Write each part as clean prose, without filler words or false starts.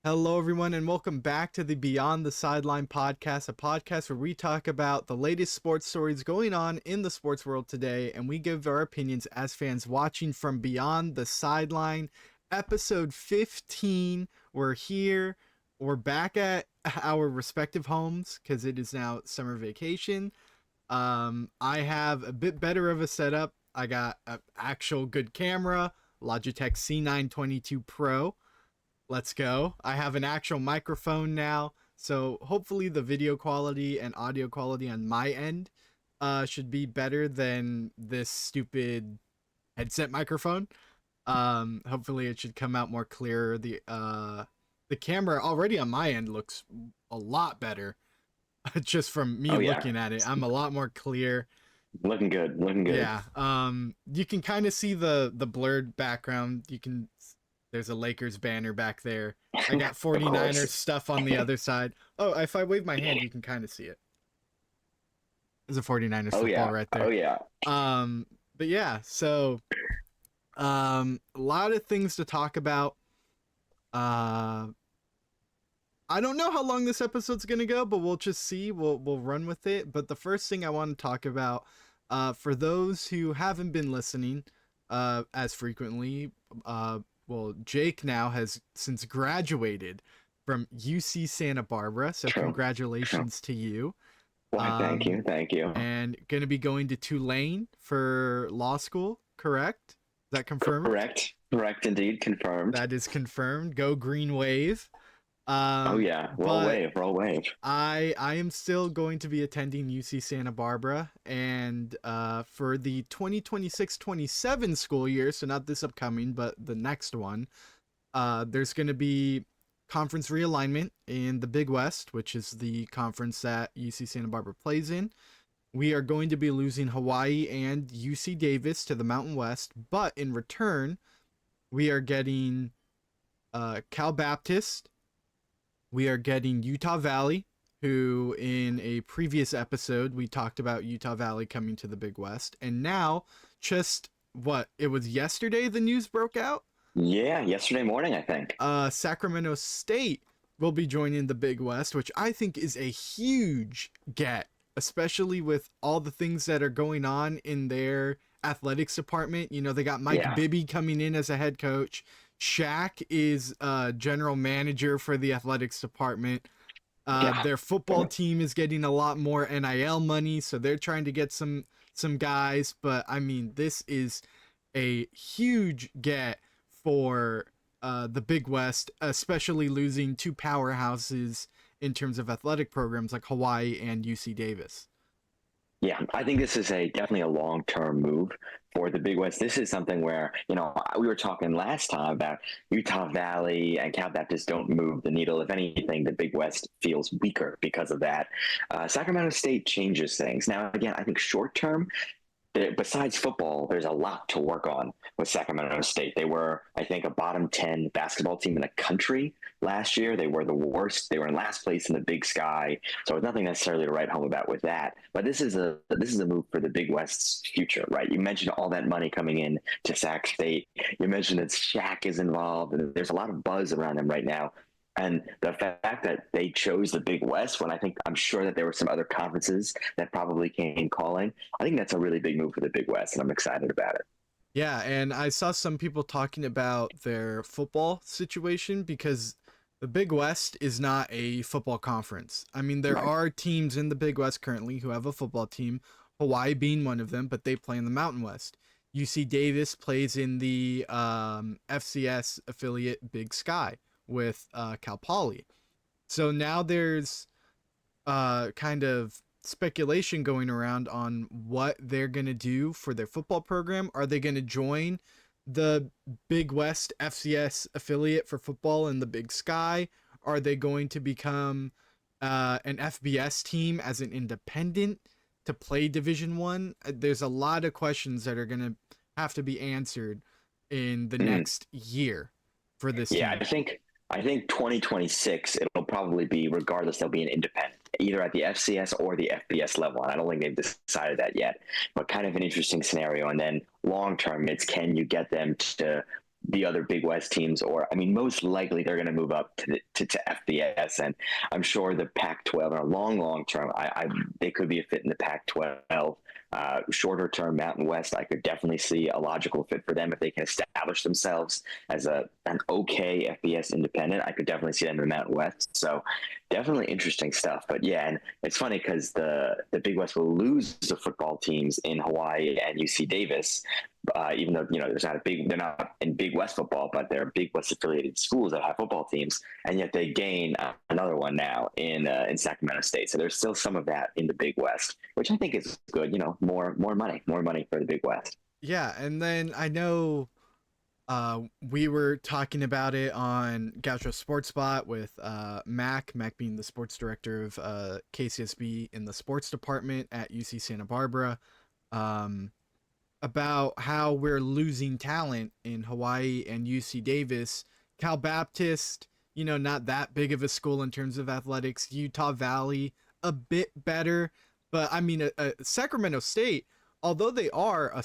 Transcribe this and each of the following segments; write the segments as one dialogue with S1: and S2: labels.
S1: Hello, everyone, and welcome back to the Beyond the Sideline podcast, a podcast where we talk about the latest sports stories going on in the sports world today, and we give our opinions as fans watching from Beyond the Sideline. Episode 15. We're here. We're back at our respective homes because it is now summer vacation. I have a bit better of a setup. I got an actual good camera, Logitech C922 Pro. Let's go. I have an actual microphone now, so hopefully the video quality and audio quality on my end should be better than this stupid headset microphone. Hopefully it should come out more clear. The camera already on my end looks a lot better just from me looking at it. I'm a lot more clear.
S2: Looking good, looking good.
S1: Yeah. You can kind of see the blurred background. There's a Lakers banner back there. I got 49ers stuff on the other side. Oh, if I wave my hand, you can kind of see it. There's a 49ers football right there.
S2: Oh, yeah.
S1: But yeah, so a lot of things to talk about. I don't know how long this episode's going to go, but we'll just see. We'll run with it. But the first thing I want to talk about, for those who haven't been listening as frequently, Jake now has since graduated from UC Santa Barbara, so congratulations to you.
S2: Well, thank you.
S1: And going to be going to Tulane for law school, correct? Is that confirmed?
S2: Correct indeed, confirmed.
S1: That is confirmed. Go Green Wave.
S2: Roll wave.
S1: I am still going to be attending UC Santa Barbara, and for the 2026-27 school year, so not this upcoming, but the next one, there's going to be conference realignment in the Big West, which is the conference that UC Santa Barbara plays in. We are going to be losing Hawaii and UC Davis to the Mountain West, but in return, we are getting Cal Baptist. We are getting Utah Valley, who in a previous episode, we talked about Utah Valley coming to the Big West. And now, it was yesterday the news broke out?
S2: Yeah, yesterday morning, I think.
S1: Sacramento State will be joining the Big West, which I think is a huge get, especially with all the things that are going on in their athletics department. You know, they got Mike Bibby coming in as a head coach. Shaq is general manager for the athletics department. Their football team is getting a lot more NIL money, so they're trying to get some guys. But I mean, this is a huge get for the Big West, especially losing two powerhouses in terms of athletic programs like Hawaii and UC Davis.
S2: Yeah, I think this is definitely a long-term move for the Big West. This is something where, we were talking last time about Utah Valley and Cal Baptist don't move the needle. If anything, the Big West feels weaker because of that. Sacramento State changes things. Now, again, I think short-term, besides football, there's a lot to work on with Sacramento State. They were, I think, a bottom 10 basketball team in the country last year. They were the worst. They were in last place in the Big Sky. So it's nothing necessarily to write home about with that. But this is a move for the Big West's future, right? You mentioned all that money coming in to Sac State. You mentioned that Shaq is involved, and there's a lot of buzz around them right now. And the fact that they chose the Big West when I'm sure that there were some other conferences that probably came calling, I think that's a really big move for the Big West, and I'm excited about it.
S1: Yeah, and I saw some people talking about their football situation because the Big West is not a football conference. I mean, there are teams in the Big West currently who have a football team, Hawaii being one of them, but they play in the Mountain West. UC Davis plays in the FCS affiliate Big Sky with Cal Poly. So now there's kind of speculation going around on what they're going to do for their football program. Are they going to join the Big West FCS affiliate for football in the Big Sky? Are they going to become an FBS team as an independent to play Division One? There's a lot of questions that are going to have to be answered in the next year for this team.
S2: I think 2026, it'll probably be, regardless, they'll be an independent, either at the FCS or the FBS level. And I don't think they've decided that yet, but kind of an interesting scenario. And then long term, it's can you get them to the other Big West teams, or I mean, most likely they're going to move up to FBS, and I'm sure the Pac-12 in a long term, they could be a fit in the Pac-12. Shorter term, Mountain West, I could definitely see a logical fit for them if they can establish themselves as an okay FBS independent. I could definitely see them in the Mountain West. So definitely interesting stuff. But yeah, and it's funny because the Big West will lose the football teams in Hawaii and UC Davis, even though there's not they're not in Big West football, but they're Big West affiliated schools that have football teams, and yet they gain another one now in Sacramento State. So there's still some of that in the Big West, which I think is good. More money for the Big West.
S1: Yeah, and then I know we were talking about it on Gaucho Sports Spot with Mac being the sports director of KCSB in the sports department at UC Santa Barbara. About how we're losing talent in Hawaii and UC Davis. Cal Baptist, not that big of a school in terms of athletics. Utah Valley, a bit better. But I mean, Sacramento State, although they are a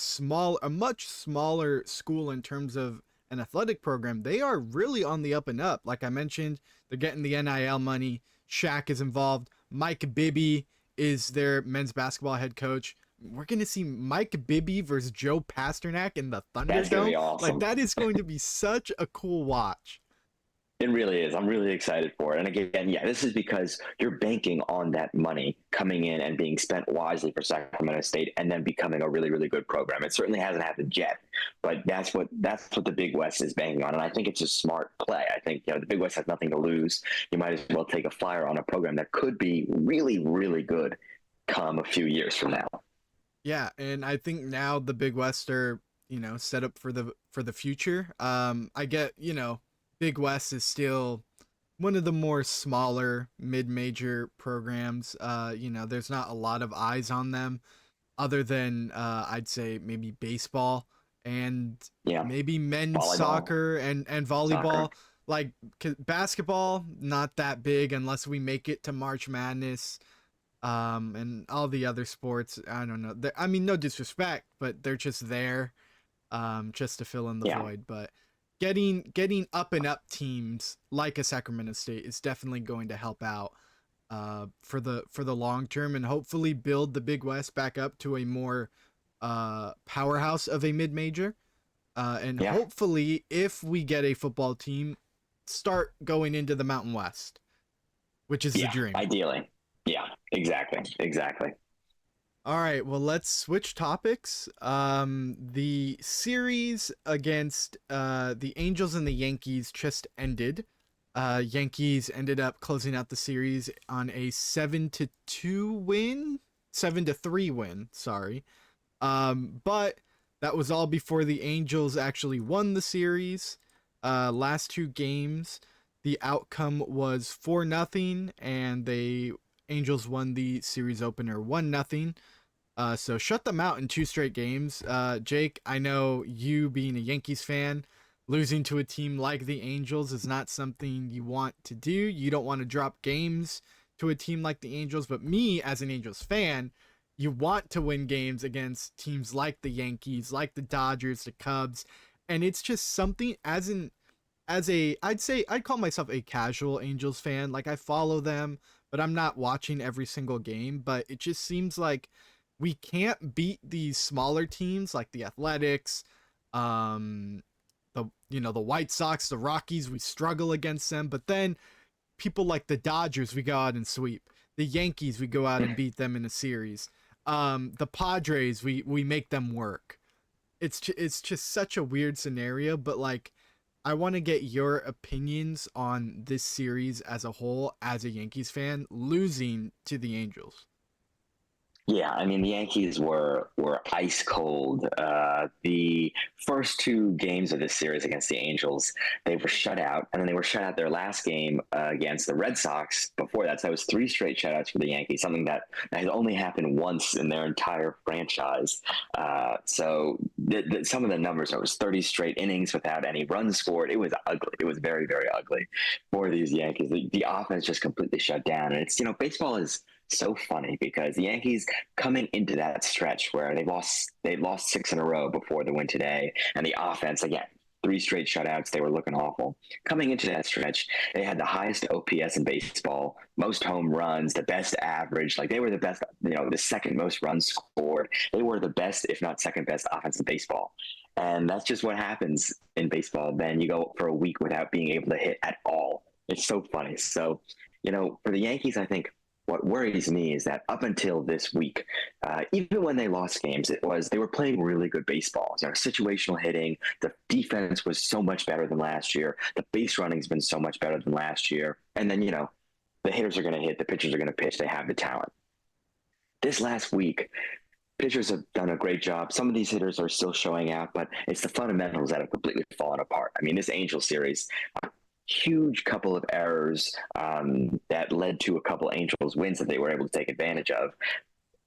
S1: much smaller school in terms of an athletic program, they are really on the up and up. Like I mentioned, they're getting the NIL money. Shaq is involved. Mike Bibby is their men's basketball head coach. We're going to see Mike Bibby versus Joe Pasternak in the Thunderdome.
S2: That's going to be awesome.
S1: Like, that is going to be such a cool watch.
S2: It really is. I'm really excited for it. And again, yeah, this is because you're banking on that money coming in and being spent wisely for Sacramento State and then becoming a really, really good program. It certainly hasn't happened yet, but that's what the Big West is banking on. And I think it's a smart play. I think, the Big West has nothing to lose. You might as well take a flyer on a program that could be really, really good come a few years from now.
S1: Yeah, and I think now the Big West are, set up for the future. I get, Big West is still one of the more smaller mid-major programs. There's not a lot of eyes on them other than I'd say maybe baseball and maybe men's volleyball. Soccer and volleyball. Soccer. Like basketball, not that big unless we make it to March Madness. And all the other sports, I don't know. I mean, no disrespect, but they're just there, just to fill in the void. But getting up and up teams like a Sacramento State is definitely going to help out, for the long term, and hopefully build the Big West back up to a more, powerhouse of a mid-major. And hopefully, if we get a football team, start going into the Mountain West, which is the dream.
S2: Ideally. Yeah, exactly.
S1: All right, well, let's switch topics. The series against the Angels and the Yankees just ended. Yankees ended up closing out the series on a 7-3 win, sorry. But that was all before the Angels actually won the series. Last two games, the outcome was 4-0, and the Angels won the series opener 1-0. So shut them out in 2 straight games. Jake, I know you being a Yankees fan, losing to a team like the Angels is not something you want to do. You don't want to drop games to a team like the Angels, but me as an Angels fan, you want to win games against teams like the Yankees, like the Dodgers, the Cubs, and it's just something I'd call myself a casual Angels fan. Like, I follow them, but I'm not watching every single game. But it just seems like we can't beat these smaller teams like the Athletics, the White Sox, the Rockies. We struggle against them. But then people like the Dodgers, we go out and sweep. The Yankees, we go out and beat them in a series. The Padres, we make them work. It's just such a weird scenario. But like, I want to get your opinions on this series as a whole, as a Yankees fan, losing to the Angels.
S2: Yeah, I mean, the Yankees were ice cold. The first 2 games of this series against the Angels, they were shut out, and then they were shut out their last game against the Red Sox before that. So that was 3 straight shutouts for the Yankees, something that has only happened once in their entire franchise. So some of the numbers, it was 30 straight innings without any runs scored. It was ugly. It was very, very ugly for these Yankees. The offense just completely shut down. And it's, baseball is so funny because the Yankees coming into that stretch where they lost 6 in a row before the win today, and the offense again three straight shutouts. They were looking awful. Coming into that stretch, they had the highest OPS in baseball, most home runs, the best average. Like they were the best, the second most runs scored. They were the best, if not second best, offense in baseball. And that's just what happens in baseball. Then you go for a week without being able to hit at all. It's so funny. So, for the Yankees, I think what worries me is that up until this week, even when they lost games, they were playing really good baseball. Situational hitting, the defense was so much better than last year. The base running's been so much better than last year. And then, the hitters are going to hit, the pitchers are going to pitch. They have the talent. This last week, pitchers have done a great job. Some of these hitters are still showing out, but it's the fundamentals that have completely fallen apart. I mean, this Angel series, huge couple of errors that led to a couple Angels wins that they were able to take advantage of.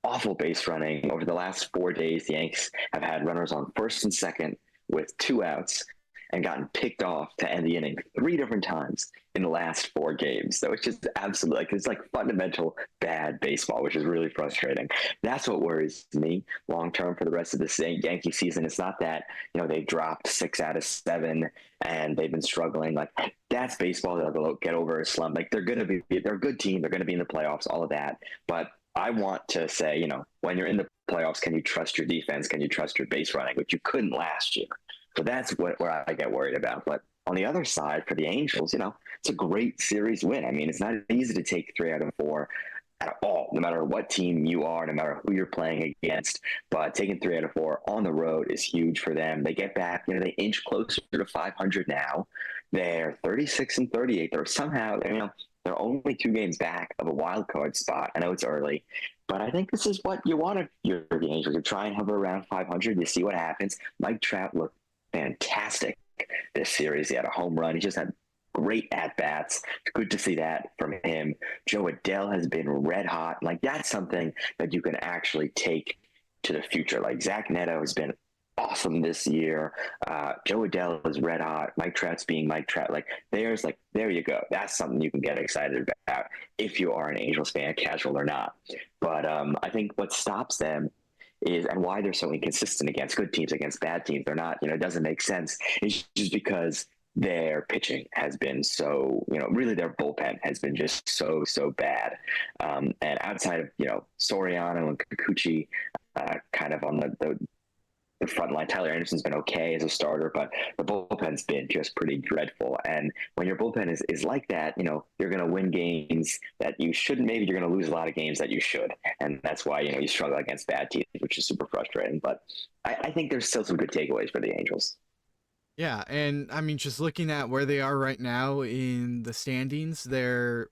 S2: Awful base running. Over the last 4 days, the Yanks have had runners on first and second with 2 outs and gotten picked off to end the inning 3 different times in the last 4 games. So it's just absolutely it's like fundamental bad baseball, which is really frustrating. That's what worries me long term for the rest of this Yankee season. It's not that, they dropped 6 out of 7 and they've been struggling. Like that's baseball. They'll get over a slump. Like they're a good team. They're going to be in the playoffs, all of that. But I want to say, when you're in the playoffs, can you trust your defense? Can you trust your base running, which you couldn't last year? So that's where I get worried about. But on the other side, for the Angels, it's a great series win. I mean, it's not easy to take 3 out of 4 at all, no matter what team you are, no matter who you're playing against. But taking 3 out of 4 on the road is huge for them. They get back, they inch closer to 500 now. They're 36-38. They're somehow, they're only 2 games back of a wild card spot. I know it's early, but I think this is what you want if you're the Angels. You try and hover around 500. You see what happens. Mike Trout looked fantastic this series. He had a home run. He just had great at-bats. It's good to see that from him. Joe Adele has been red hot. Like, that's something that you can actually take to the future. Like, Zach Neto has been awesome this year. Joe Adele is red hot. Mike Trout's being Mike Trout. Like, there you go. That's something you can get excited about if you are an Angels fan, casual or not. But I think what stops them is, and why they're so inconsistent against good teams, against bad teams, they're not, it doesn't make sense. It's just because their pitching has been so, really their bullpen has been just so bad. And outside of, Soriano and Kikuchi, kind of on the front line, Tyler Anderson's been okay as a starter, but the bullpen's been just pretty dreadful. And when your bullpen is like that, you're going to win games that you shouldn't. Maybe you're going to lose a lot of games that you should. And that's why, you struggle against bad teams, which is super frustrating. But I think there's still some good takeaways for the Angels.
S1: Yeah, and I mean, just looking at where they are right now in the standings, they're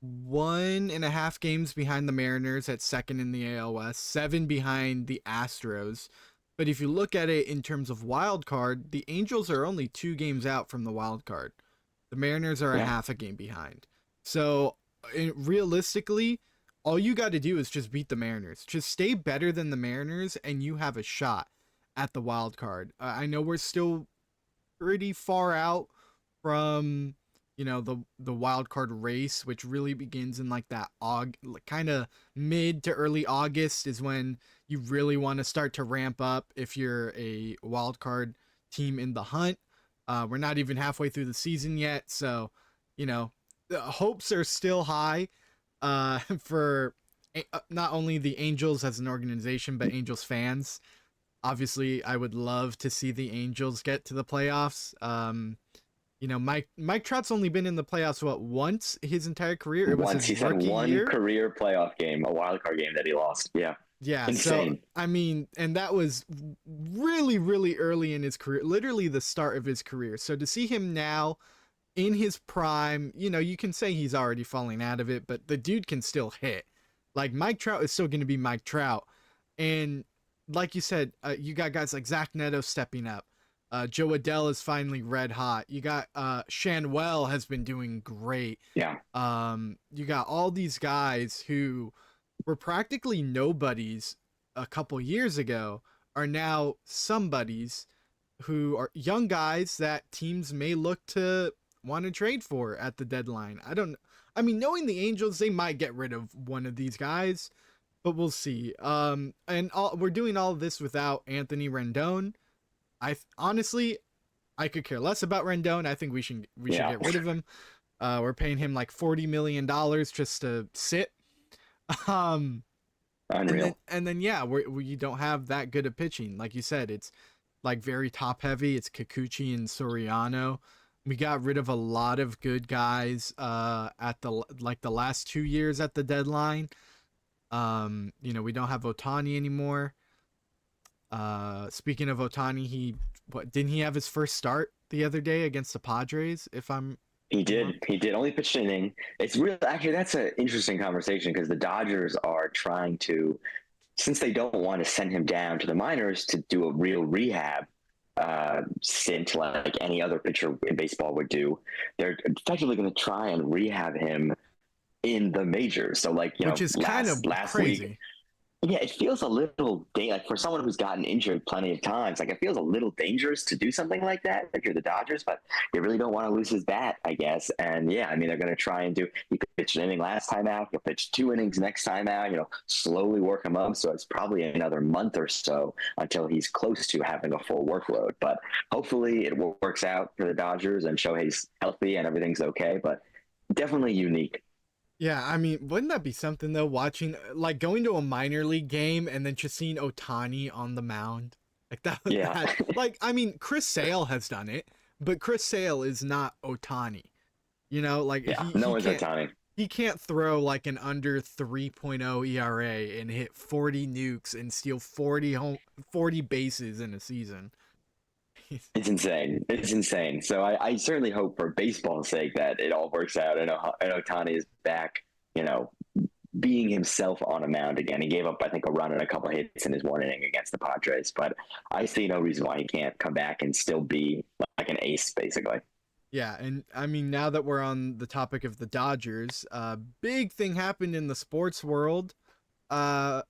S1: 1.5 games behind the Mariners at second in the AL West, 7 behind the Astros. But if you look at it in terms of wild card, the Angels are only 2 games out from the wild card. The Mariners are a half a game behind. So realistically, all you got to do is just beat the Mariners. Just stay better than the Mariners, and you have a shot at the wild card. I know we're still pretty far out from the wild card race, which really begins in like that kind of mid to early August is when you really want to start to ramp up if you're a wild card team in the hunt. We're not even halfway through the season yet, so the hopes are still high for not only the Angels as an organization, but Angels fans. Obviously, I would love to see the Angels get to the playoffs. Mike Trout's only been in the playoffs once his entire career. It was
S2: once.
S1: His
S2: He's had one
S1: year.
S2: Career playoff game, a wild card game that he lost. Yeah.
S1: Yeah.
S2: Insane.
S1: So I mean, and that was really, really early in his career, literally the start of his career. So to see him now in his prime, you can say he's already falling out of it, but the dude can still hit. Like Mike Trout is still going to be Mike Trout, and like you said, you got guys like Zach Neto stepping up. Joe Adele is finally red hot. You got Shanwell has been doing great.
S2: Yeah.
S1: You got all these guys who were practically nobodies a couple years ago are now somebodies who are young guys that teams may look to want to trade for at the deadline. I mean, knowing the Angels, they might get rid of one of these guys, but we'll see. We're doing all of this without Anthony Rendon. Honestly, I could care less about Rendon. I think we should
S2: Yeah,
S1: get rid of him. We're paying him like $40 million just to sit. Um,
S2: unreal.
S1: and then yeah, we don't have that good of pitching. Like you said, it's like very top heavy. It's Kikuchi and Soriano. We got rid of a lot of good guys at the last 2 years at the deadline. We don't have Otani anymore. Speaking of Otani, didn't he have his first start the other day against the Padres? If I'm
S2: He
S1: wrong.
S2: did. He did. Only pitched an inning. It's real. Actually, that's an interesting conversation because the Dodgers are trying to, since they don't want to send him down to the minors to do a real rehab stint like any other pitcher in baseball would do. They're effectively going to try and rehab him in the majors. So, like
S1: Which is kind of
S2: last week,
S1: crazy.
S2: yeah, it feels a little like for someone who's gotten injured plenty of times, like it feels a little dangerous to do something like that if you're the Dodgers, but you really don't want to lose his bat, I guess. And yeah, I mean they're going to try and do. He pitched an inning last time out. He'll pitch 2 innings next time out. Slowly work him up. So it's probably another month or so until he's close to having a full workload. But hopefully it works out for the Dodgers and Shohei's healthy and everything's okay. But definitely unique.
S1: Yeah, I mean, wouldn't that be something though? Watching like going to a minor league game and then just seeing Otani on the mound, like that.
S2: Yeah,
S1: Like I mean, Chris Sale has done it, but Chris Sale is not Otani. Like
S2: yeah.
S1: he
S2: No
S1: he
S2: one's
S1: can't
S2: Otani.
S1: he can't throw like an under 3.0 ERA and hit 40 nukes and steal 40 bases in a season.
S2: It's insane. It's insane. So I certainly hope for baseball's sake that it all works out. And Otani is back, you know, being himself on a mound again. He gave up, I think, a run and a couple of hits in his 1 inning against the Padres, but I see no reason why he can't come back and still be like an ace, basically.
S1: Yeah, and I mean, now that we're on the topic of the Dodgers, big thing happened in the sports world. Uh,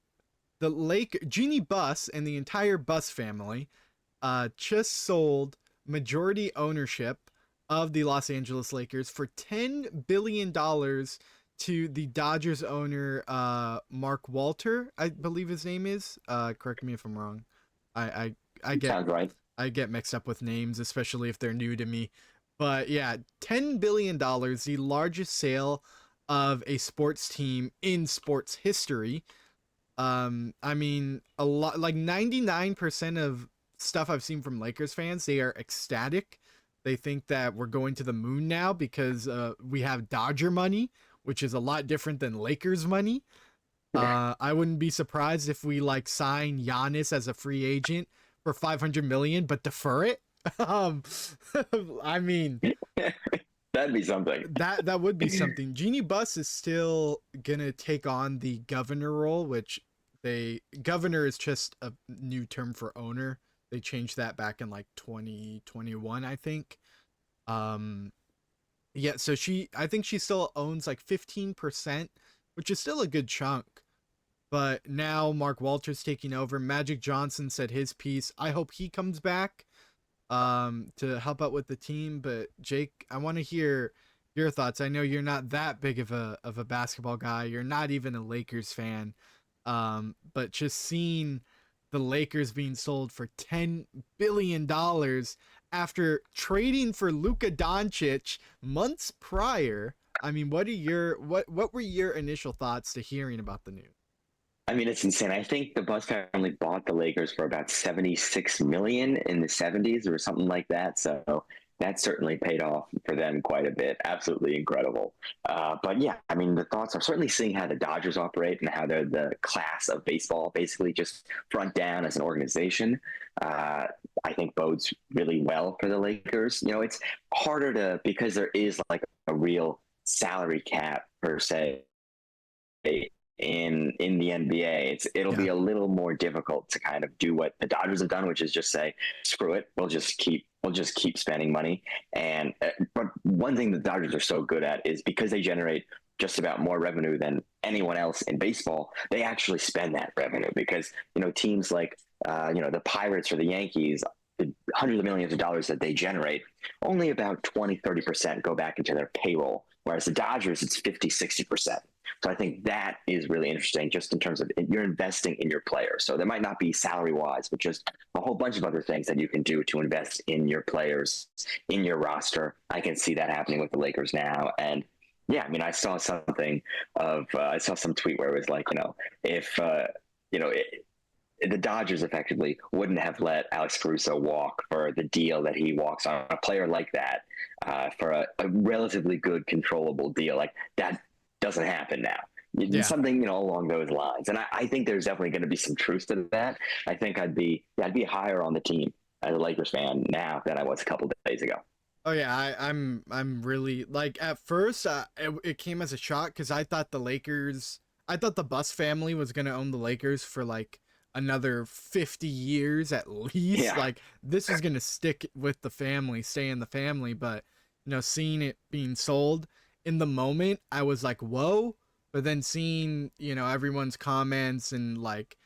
S1: the Lake Jeannie Buss and the entire Buss family just sold majority ownership of the Los Angeles Lakers for $10 billion to the Dodgers owner, Mark Walter, I believe his name is. Correct me if I'm wrong. I I, I get
S2: Sounds right.
S1: I get mixed up with names, especially if they're new to me. But yeah, $10 billion, the largest sale of a sports team in sports history. I mean, a lot, like 99% of stuff I've seen from Lakers fans, they are ecstatic. They think that we're going to the moon now because we have Dodger money, which is a lot different than Lakers money. I wouldn't be surprised if we like sign Giannis as a free agent for 500 million, but defer it. um, I mean,
S2: That'd be something.
S1: that would be something. Jeannie Buss is still gonna take on the governor role, which governor is just a new term for owner. They changed that back in like 2021, I think. Um, yeah, so I think she still owns like 15%, which is still a good chunk. But now Mark Walters taking over. Magic Johnson said his piece. I hope he comes back to help out with the team. But Jake, I want to hear your thoughts. I know you're not that big of a basketball guy. You're not even a Lakers fan. But just seeing the Lakers being sold for $10 billion after trading for Luka Doncic months prior. I mean, what were your initial thoughts to hearing about the news?
S2: I mean, it's insane. I think the Buss family bought the Lakers for about 76 million in the 70s or something like that. So that certainly paid off for them quite a bit. Absolutely incredible. But yeah, I mean, the thoughts are certainly seeing how the Dodgers operate and how they're the class of baseball, basically just front down as an organization. I think bodes really well for the Lakers. It's harder because there is like a real salary cap per se in the NBA. It'll be a little more difficult to kind of do what the Dodgers have done, which is just say, screw it, we'll just keep spending money. And but one thing the Dodgers are so good at is because they generate just about more revenue than anyone else in baseball, they actually spend that revenue because teams like the Pirates or the Yankees, the hundreds of millions of dollars that they generate, only about 20-30% go back into their payroll, whereas the Dodgers, it's 50-60%. So I think that is really interesting just in terms of you're investing in your players. So there might not be salary wise, but just a whole bunch of other things that you can do to invest in your players, in your roster. I can see that happening with the Lakers now. And yeah, I mean, I saw some tweet where it was like, if, you know, it, the Dodgers effectively wouldn't have let Alex Caruso walk for the deal that he walks on, a player like that, for a relatively good controllable deal. Like that doesn't happen now.
S1: Yeah.
S2: Something along those lines, and I think there's definitely going to be some truth to that. I think I'd be higher on the team as a Lakers fan now than I was a couple of days ago.
S1: Oh yeah, I'm really like at first it came as a shock because I thought the Bus family was gonna own the Lakers for like another 50 years at least.
S2: Yeah,
S1: Like this is gonna stick with the family, stay in the family. But seeing it being sold in the moment, I was like, whoa. But then seeing everyone's comments and like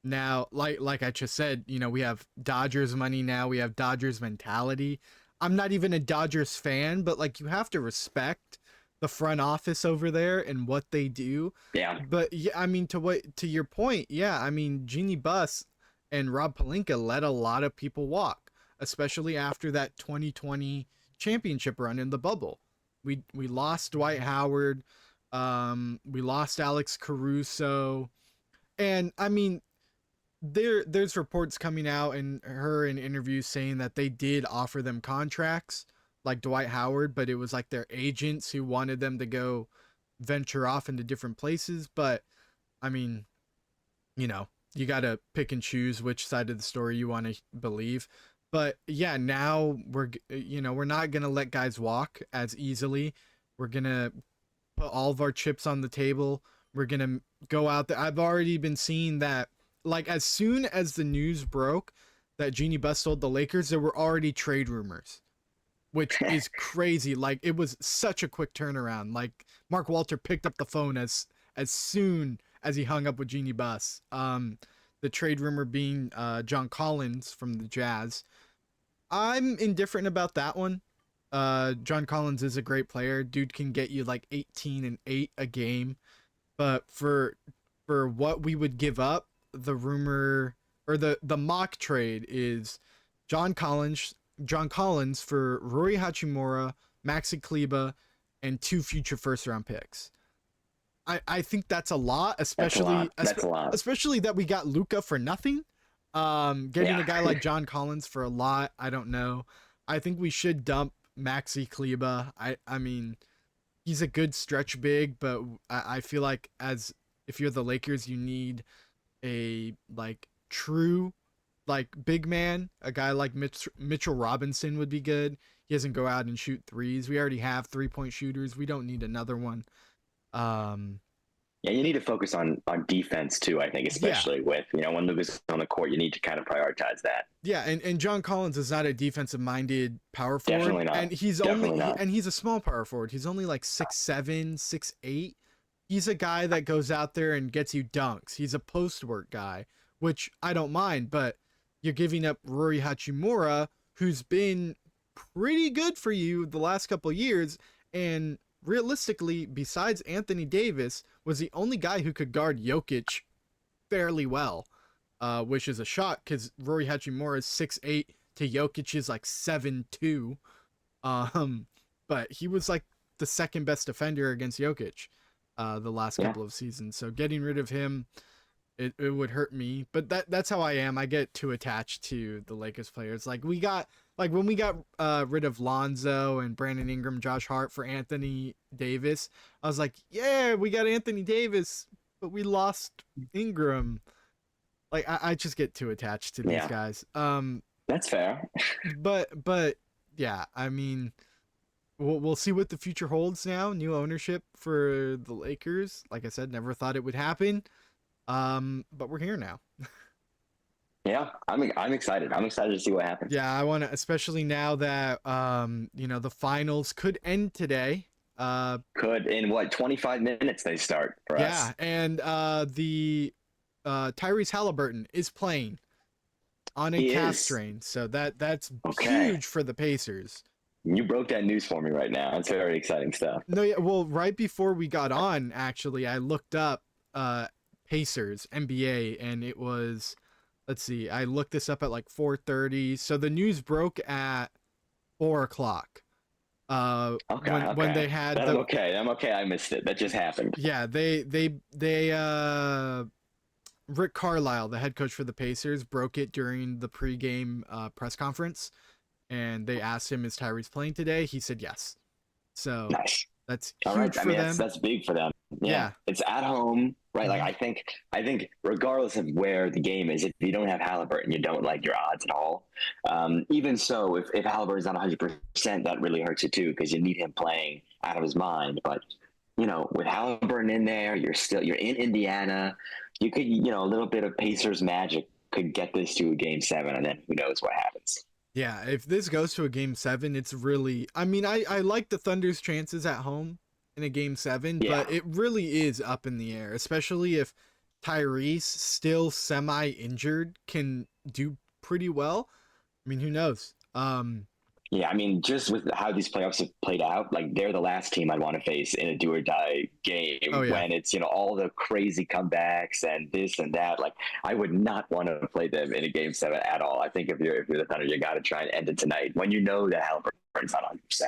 S1: now like I just said, we have Dodgers money now, we have Dodgers mentality. I'm not even a Dodgers fan, but like you have to respect the front office over there and what they do.
S2: yeah,
S1: But yeah, I mean to your point, yeah, I mean Jeannie Buss and Rob Pelinka let a lot of people walk, especially after that 2020 championship run in the bubble. We lost Dwight Howard, we lost Alex Caruso, and I mean there's reports coming out and her in interviews saying that they did offer them contracts like Dwight Howard, but it was like their agents who wanted them to go venture off into different places. But I mean, you got to pick and choose which side of the story you want to believe. But yeah, now we're not going to let guys walk as easily. We're going to put all of our chips on the table. We're going to go out there. I've already been seeing that like as soon as the news broke that Jeannie Buss sold the Lakers, there were already trade rumors, which is crazy. Like it was such a quick turnaround. Like Mark Walter picked up the phone as soon as he hung up with Jeannie Buss. The trade rumor being John Collins from the Jazz. I'm indifferent about that one. John Collins is a great player. Dude can get you like 18 and 8 a game, but for what we would give up, the rumor or the mock trade is John Collins for Rory Hachimura, Maxi Kleba, and 2 future first round picks. I think that's a lot, especially
S2: that's a lot.
S1: especially that we got Luka for nothing. Getting
S2: Yeah.
S1: a guy like John Collins for a lot, I don't know. I think we should dump Maxi Kleba. I mean, he's a good stretch big, but I feel like as if you're the Lakers, you need a like true like big man. A guy like Mitchell Robinson would be good. He doesn't go out and shoot threes. We already have 3-point shooters. We don't need another one. Um,
S2: Yeah, you need to focus on defense too. I think,
S1: yeah,
S2: especially with when Luka's on the court, you need to kind of prioritize that.
S1: yeah, and John Collins is not a defensive minded power forward,
S2: Definitely not.
S1: and he's
S2: Definitely not.
S1: and he's a small power forward. He's only like 6'7", 6'8". He's a guy that goes out there and gets you dunks. He's a post work guy, which I don't mind, but you're giving up Rory Hachimura, who's been pretty good for you the last couple of years, and realistically, besides Anthony Davis, was the only guy who could guard Jokic fairly well, which is a shock because Rory Hachimura is 6'8" to Jokic is like 7'2". But he was like the second best defender against Jokic the last
S2: Yeah.
S1: couple of seasons. So getting rid of him, it would hurt me. But that's how I am. I get too attached to the Lakers players. Like when we got rid of Lonzo and Brandon Ingram, Josh Hart for Anthony Davis, I was like, yeah, we got Anthony Davis, but we lost Ingram. Like I just get too attached to these
S2: Yeah.
S1: guys.
S2: That's fair.
S1: But yeah, I mean, we'll see what the future holds now. New ownership for the Lakers. Like I said, never thought it would happen. But we're here now.
S2: Yeah, I'm excited. I'm excited to see what happens.
S1: Yeah, I want to, especially now that the finals could end today.
S2: Could in what 25 minutes they start for
S1: Yeah,
S2: us.
S1: and the Tyrese Halliburton is playing on a
S2: He
S1: calf
S2: is.
S1: strain, so that's
S2: Okay.
S1: huge for the Pacers.
S2: You broke that news for me right now. It's very exciting stuff.
S1: No, yeah. Well, right before we got on, actually, I looked up Pacers NBA, and it was, let's see, I looked this up at like 4:30. So the news broke at 4 o'clock.
S2: Okay,
S1: When
S2: okay.
S1: they had
S2: That I'm
S1: the
S2: okay. I'm okay. I missed it. That just happened.
S1: yeah they Rick Carlisle, the head coach for the Pacers, broke it during the pregame press conference, and they asked him, "Is Tyrese playing today?" He said yes. So
S2: Nice.
S1: that's
S2: All right.
S1: huge
S2: I
S1: for
S2: mean,
S1: them.
S2: that's big for them. Yeah,
S1: Yeah.
S2: it's at home, right? Like
S1: Mhm.
S2: I think regardless of where the game is, if you don't have Halliburton, you don't like your odds at all. Even so, if Halliburton's not 100%, that really hurts you too because you need him playing out of his mind. But with Halliburton in there, you're in Indiana. You could, a little bit of Pacers magic could get this to a game 7, and then who knows what happens.
S1: Yeah, if this goes to a game 7, it's really, I mean, I like the Thunder's chances at home in a game 7, but
S2: Yeah.
S1: it really is up in the air, especially if Tyrese, still semi injured, can do pretty well. I mean, who knows?
S2: Yeah, I mean, just with how these playoffs have played out, like they're the last team I'd want to face in a do or die
S1: Oh
S2: game
S1: yeah.
S2: when it's, all the crazy comebacks and this and that. Like, I would not want to play them in a game 7 at all. I think if you're the Thunder, you got to try and end it tonight when you know that Halliburton's not 100%.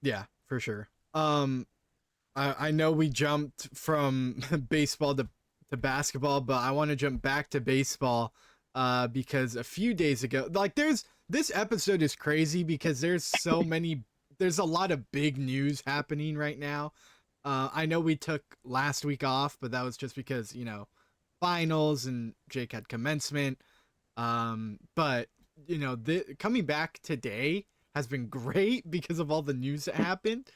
S1: Yeah, for sure. I know we jumped from baseball to basketball, but I want to jump back to baseball because a few days ago, like this episode is crazy because there's a lot of big news happening right now. I know we took last week off, but that was just because, finals and Jake had commencement. But coming back today has been great because of all the news that happened.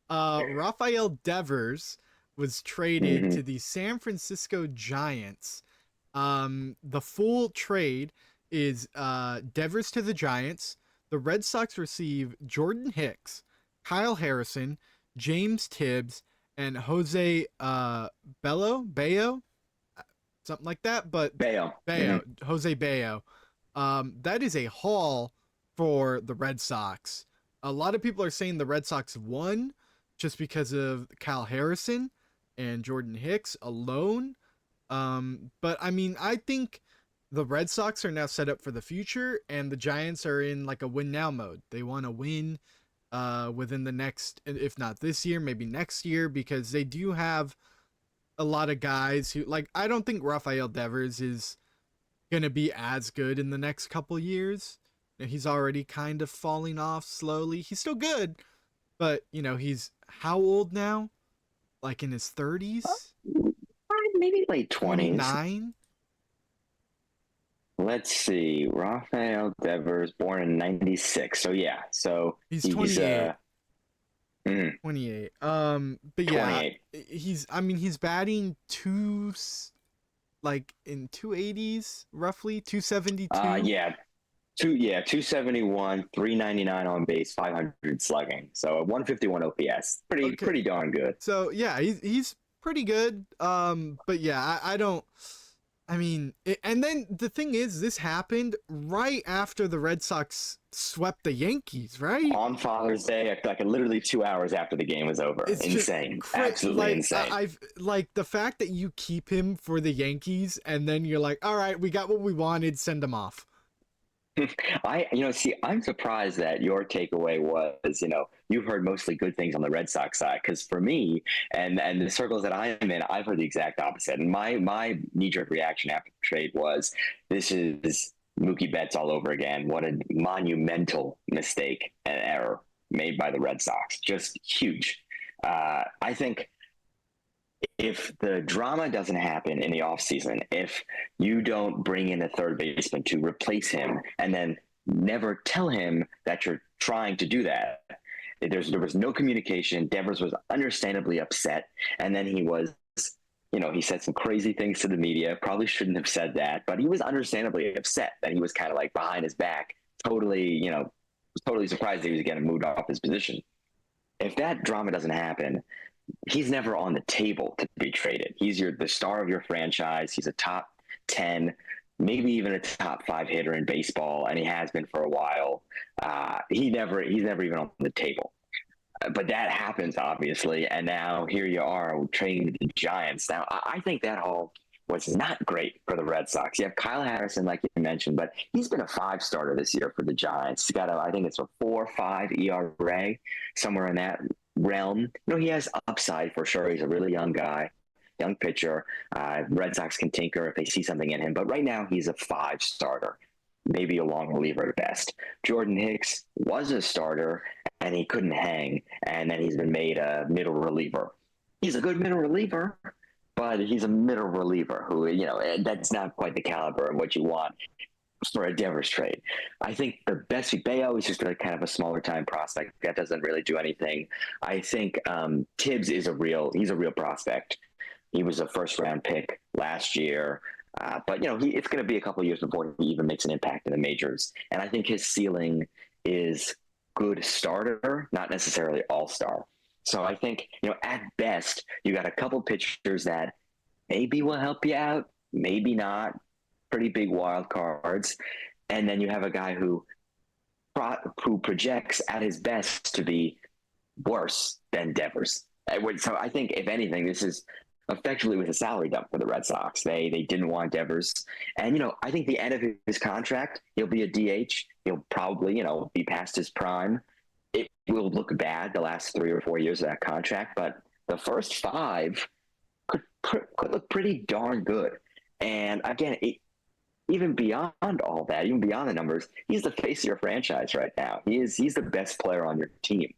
S1: Rafael Devers was traded
S2: Mm-hmm.
S1: to the San Francisco Giants. The full trade is Devers to the Giants. The Red Sox receive Jordan Hicks, Kyle Harrison, James Tibbs, and Jose Bayo, something like that. But
S2: Bayo.
S1: Bayo,
S2: Mm-hmm.
S1: Jose Bayo. That is a haul for the Red Sox. A lot of people are saying the Red Sox won just because of Kyle Harrison and Jordan Hicks alone. But I mean, I think the Red Sox are now set up for the future, and the Giants are in like a win now mode. They want to win within the next, if not this year, maybe next year, because they do have a lot of guys who, like, I don't think Rafael Devers is gonna be as good in the next couple years. He's already kind of falling off slowly. He's still good, but he's how old now? Like in his 30s?
S2: Maybe late 20s.
S1: 29?
S2: Let's see. Rafael Devers, born in 96. So, yeah. So
S1: He's
S2: he's
S1: 28.
S2: mm,
S1: 28. But yeah,
S2: 28.
S1: he's batting like in 280s, roughly 272.
S2: Yeah. 271, 399 on base, 500 slugging. So a 151 OPS. Pretty
S1: Okay.
S2: pretty darn good.
S1: So yeah, he's pretty good. But yeah, I don't. I mean, and then the thing is, this happened right after the Red Sox swept the Yankees, right?
S2: On Father's Day, like literally 2 hours after the game was over.
S1: It's
S2: Insane.
S1: just
S2: Absolutely
S1: like
S2: insane.
S1: I've like the fact that you keep him for the Yankees, and then you're like, all right, we got what we wanted, send him off.
S2: I'm surprised that your takeaway was, you've heard mostly good things on the Red Sox side. Because for me, and the circles that I am in, I've heard the exact opposite. And my knee-jerk reaction after the trade was, this is Mookie Betts all over again. What a monumental mistake and error made by the Red Sox. Just huge. I think if the drama doesn't happen in the offseason, if you don't bring in a third baseman to replace him and then never tell him that you're trying to do that, there was no communication. Devers was understandably upset. And then he said some crazy things to the media. Probably shouldn't have said that, but he was understandably upset that he was kind of like behind his back, totally, was totally surprised that he was getting moved off his position. If that drama doesn't happen, he's never on the table to be traded. He's the star of your franchise. He's a top 10 maybe even a top five hitter in baseball, and he has been for a while. He's never even on the table. But that happens obviously, and now here you are trading the Giants. Now I think that all was not great for the Red Sox. You have Kyle Harrison, like you mentioned, but he's been a five-starter this year for the Giants. He's got I think it's a 4.5 ERA, somewhere in that realm. He has upside for sure. He's a really young guy, young pitcher. Red Sox can tinker if they see something in him, but right now he's a five-starter, maybe a long reliever at best. Jordan Hicks was a starter and he couldn't hang, and then he's been made a middle reliever. He's a good middle reliever, but he's a middle reliever who, that's not quite the caliber of what you want for a Devers trade. I think the best Bayo is just kind of a smaller time prospect that doesn't really do anything. I think Tibbs he's a real prospect. He was a first round pick last year. But it's going to be a couple of years before he even makes an impact in the majors. And I think his ceiling is good starter, not necessarily all-star. So I think, at best, you got a couple pitchers that maybe will help you out, maybe not, pretty big wild cards. And then you have a guy who projects at his best to be worse than Devers. So I think, if anything, this is effectively with a salary dump for the Red Sox. They didn't want Devers. And, I think the end of his contract, he'll be a DH. He'll probably, be past his prime. It will look bad the last 3 or 4 years of that contract, but the first 5 could look pretty darn good. And again, even beyond all that, even beyond the numbers, he's the face of your franchise right now. He's the best player on your team.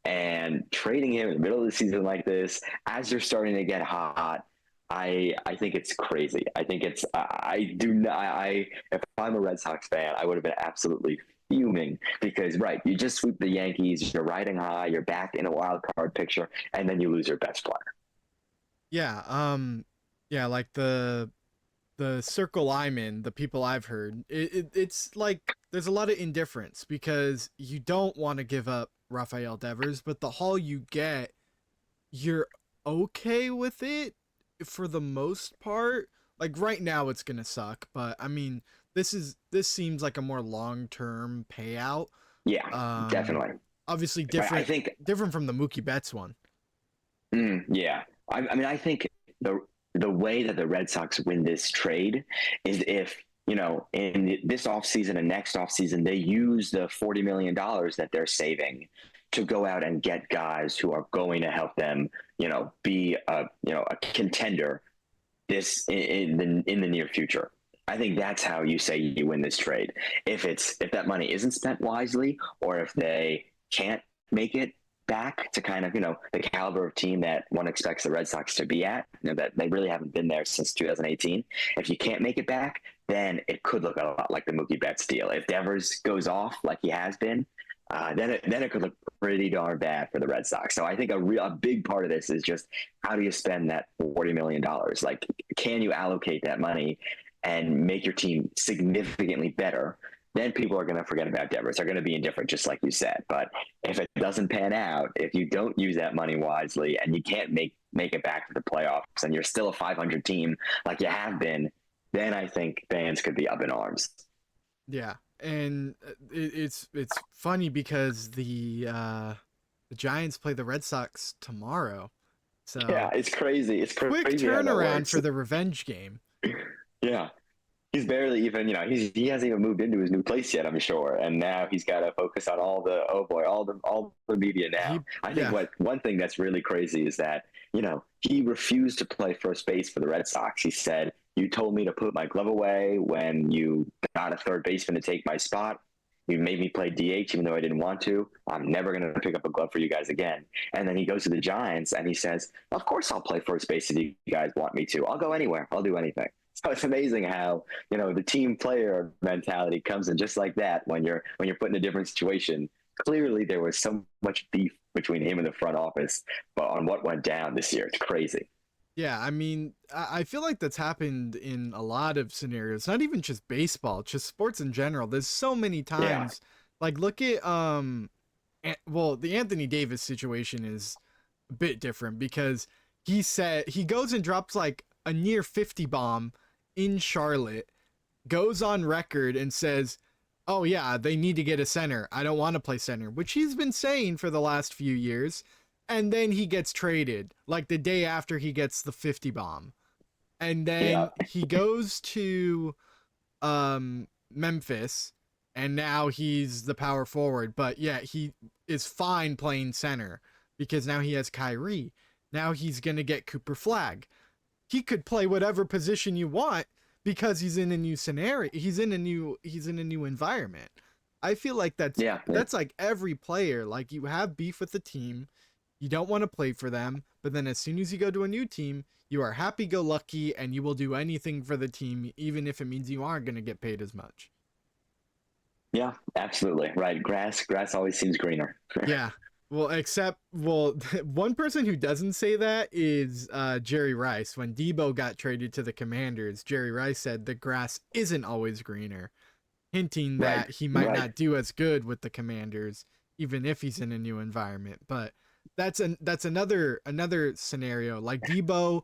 S2: And trading him in the middle of the season like this, as you're starting to get hot, I think it's crazy. I think it's if I'm a Red Sox fan, I would have been absolutely fuming because you just sweep the Yankees, you're riding high, you're back in a wild card picture, and then you lose your best player.
S1: Yeah, like the circle I'm in, the people I've heard, it's like there's a lot of indifference because you don't want to give up Rafael Devers, but the haul you get, you're okay with it for the most part. Like right now it's gonna suck, but I mean this seems like a more long-term payout.
S2: Yeah, definitely.
S1: Obviously
S2: I think
S1: different from the Mookie Betts one.
S2: Yeah. I mean, I think the way that the Red Sox win this trade is if, in this offseason and next offseason, they use the $40 million that they're saving to go out and get guys who are going to help them, be a contender in the near future. I think that's how you say you win this trade. If that money isn't spent wisely, or if they can't make it back to kind of, the caliber of team that one expects the Red Sox to be at, that they really haven't been there since 2018. If you can't make it back, then it could look a lot like the Mookie Betts deal. If Devers goes off like he has been, then it could look pretty darn bad for the Red Sox. So I think a big part of this is just how do you spend that $40 million? Like, can you allocate that money and make your team significantly better? Then people are going to forget about Devers. They're going to be indifferent, just like you said. But if it doesn't pan out, if you don't use that money wisely and you can't make it back to the playoffs and you're still a 500 team like you have been, then I think fans could be up in arms.
S1: Yeah, and it's funny because the Giants play the Red Sox tomorrow. So
S2: yeah, it's crazy. It's
S1: quick
S2: crazy
S1: turnaround for the revenge game.
S2: Yeah. He's barely even, he hasn't even moved into his new place yet, I'm sure. And now he's got to focus on all the media now. I think one thing that's really crazy is that, he refused to play first base for the Red Sox. He said, "You told me to put my glove away when you got a third baseman to take my spot. You made me play DH even though I didn't want to. I'm never going to pick up a glove for you guys again." And then he goes to the Giants and he says, "Of course I'll play first base if you guys want me to. I'll go anywhere. I'll do anything." So it's amazing how, the team player mentality comes in just like that when you're put in a different situation. Clearly there was so much beef between him and the front office, but on what went down this year, it's crazy.
S1: Yeah, I mean, I feel like that's happened in a lot of scenarios, not even just baseball, just sports in general. There's so many times, like look at, the Anthony Davis situation is a bit different because he goes and drops like a near 50 bomb in Charlotte, goes on record and says, oh yeah, they need to get a center. I don't want to play center, which he's been saying for the last few years. And then he gets traded like the day after he gets the 50 bomb. And
S2: Yeah.
S1: then he goes to Memphis, and now he's the power forward. But yeah, he is fine playing center because now he has Kyrie. Now he's gonna get Cooper Flag. He could play whatever position you want because he's in a new scenario. He's in a new environment. I feel like
S2: Yeah.
S1: that's like every player. Like you have beef with the team, you don't want to play for them, but then as soon as you go to a new team, you are happy-go-lucky and you will do anything for the team, even if it means you aren't going to get paid as much.
S2: Yeah, absolutely. Right. Grass always seems greener.
S1: Yeah. Well, one person who doesn't say that is Jerry Rice. When Debo got traded to the Commanders, Jerry Rice said the grass isn't always greener, hinting that
S2: Right.
S1: he might
S2: Right.
S1: not do as good with the Commanders, even if he's in a new environment. But that's another scenario. Like Debo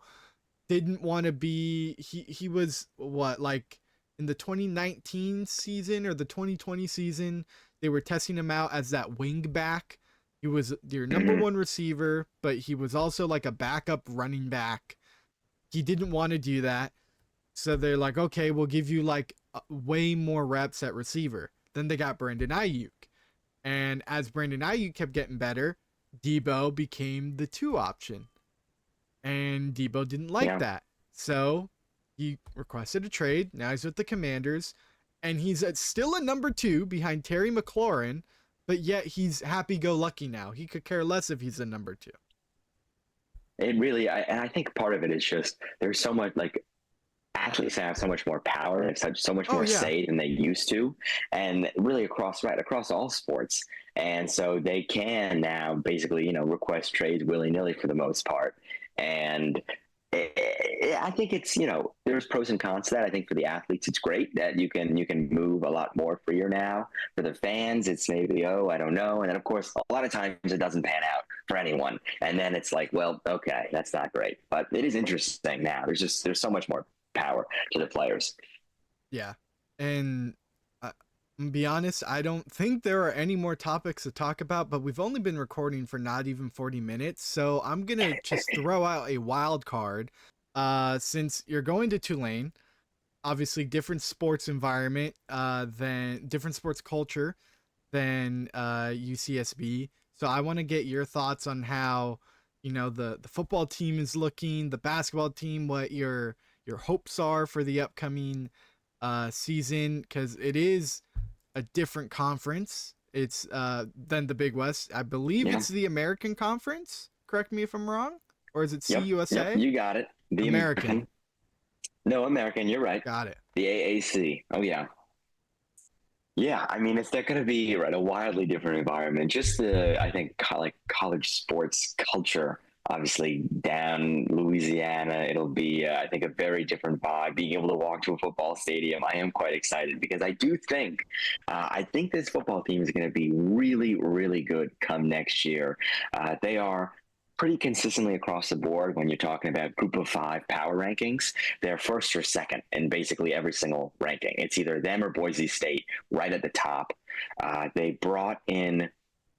S1: didn't want to be he was what, like in the 2019 season or the 2020 season, they were testing him out as that wing back. He was your number
S2: Mhm.
S1: one receiver, but he was also like a backup running back. He didn't want to do that. So they're like, okay, we'll give you like way more reps at receiver. Then they got Brandon Ayuk. And as Brandon Ayuk kept getting better, Debo became the 2 option. And Debo didn't like
S2: Yeah.
S1: that. So he requested a trade. Now he's with the Commanders. And he's still a number 2 behind Terry McLaurin, but yet he's happy-go-lucky now. He could care less if he's a number 2.
S2: It really, and I think part of it is just there's so much like athletes have so much more power and so much
S1: Oh,
S2: more
S1: yeah.
S2: say than they used to, and really across all sports. And so they can now basically request trades willy nilly for the most part. And I think it's there's pros and cons to that. I think for the athletes it's great that you can move a lot more freer now. For the fans it's maybe, oh, I don't know. And then of course a lot of times it doesn't pan out for anyone, and then it's like, well, okay, that's not great. But it is interesting now. There's so much more power to the players.
S1: Yeah. And to be honest, I don't think there are any more topics to talk about, but we've only been recording for not even 40 minutes. So I'm going to just throw out a wild card. Since you're going to Tulane, obviously different sports environment, than different sports culture than UCSB. So I want to get your thoughts on how, the football team is looking, the basketball team, what your hopes are for the upcoming season, because it is a different conference. It's than the Big West. I believe
S2: Yeah.
S1: it's the American Conference. Correct me if I'm wrong. Or is it
S2: Yep. Yep.
S1: CUSA?
S2: You got it. The
S1: American.
S2: No, American. You're right.
S1: Got it.
S2: The AAC. Oh yeah. Yeah, I mean, it's they're going to be right a wildly different environment. Just the I think like college sports culture, obviously down Louisiana, it'll be I think a very different vibe. Being able to walk to a football stadium, I am quite excited because I think this football team is going to be really really good come next year. They are pretty consistently across the board when you're talking about group of 5 power rankings. They're first or second in basically every single ranking. It's either them or Boise State right at the top. They brought in,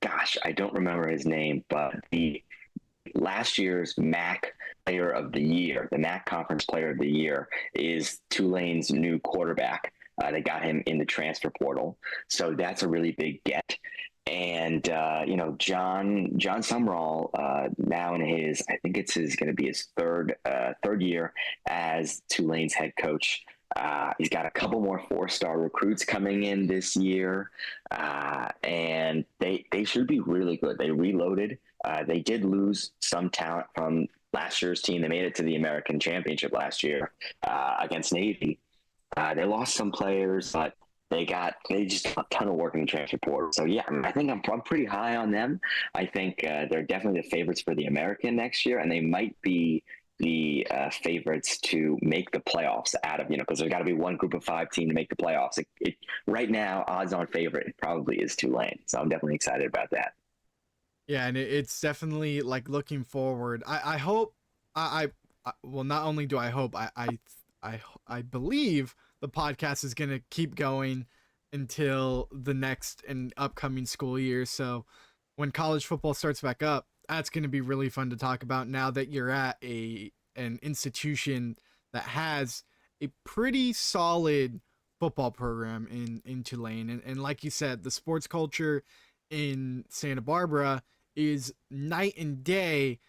S2: gosh, I don't remember his name, but the last year's MAC player of the year, the MAC conference player of the year, is Tulane's new quarterback. They got him in the transfer portal. So that's a really big get. And John Sumrall, now in his, I think it's going to be his third year as Tulane's head coach. He's got a couple more 4-star recruits coming in this year, and they should be really good. They reloaded. They did lose some talent from last year's team. They made it to the American Championship last year against Navy. They lost some players, but they just a ton of work in the transfer portal. So yeah, I think I'm pretty high on them. I think they're definitely the favorites for the American next year, and they might be the favorites to make the playoffs out of because there's got to be one group of 5 team to make the playoffs. Right now, odds-on favorite probably is Tulane, so I'm definitely excited about that.
S1: Yeah, and it's definitely like looking forward. I hope I well, not only do I hope, I believe the podcast is going to keep going until the next and upcoming school year. So when college football starts back up, that's going to be really fun to talk about now that you're at an institution that has a pretty solid football program in Tulane. And like you said, the sports culture in Santa Barbara is night and day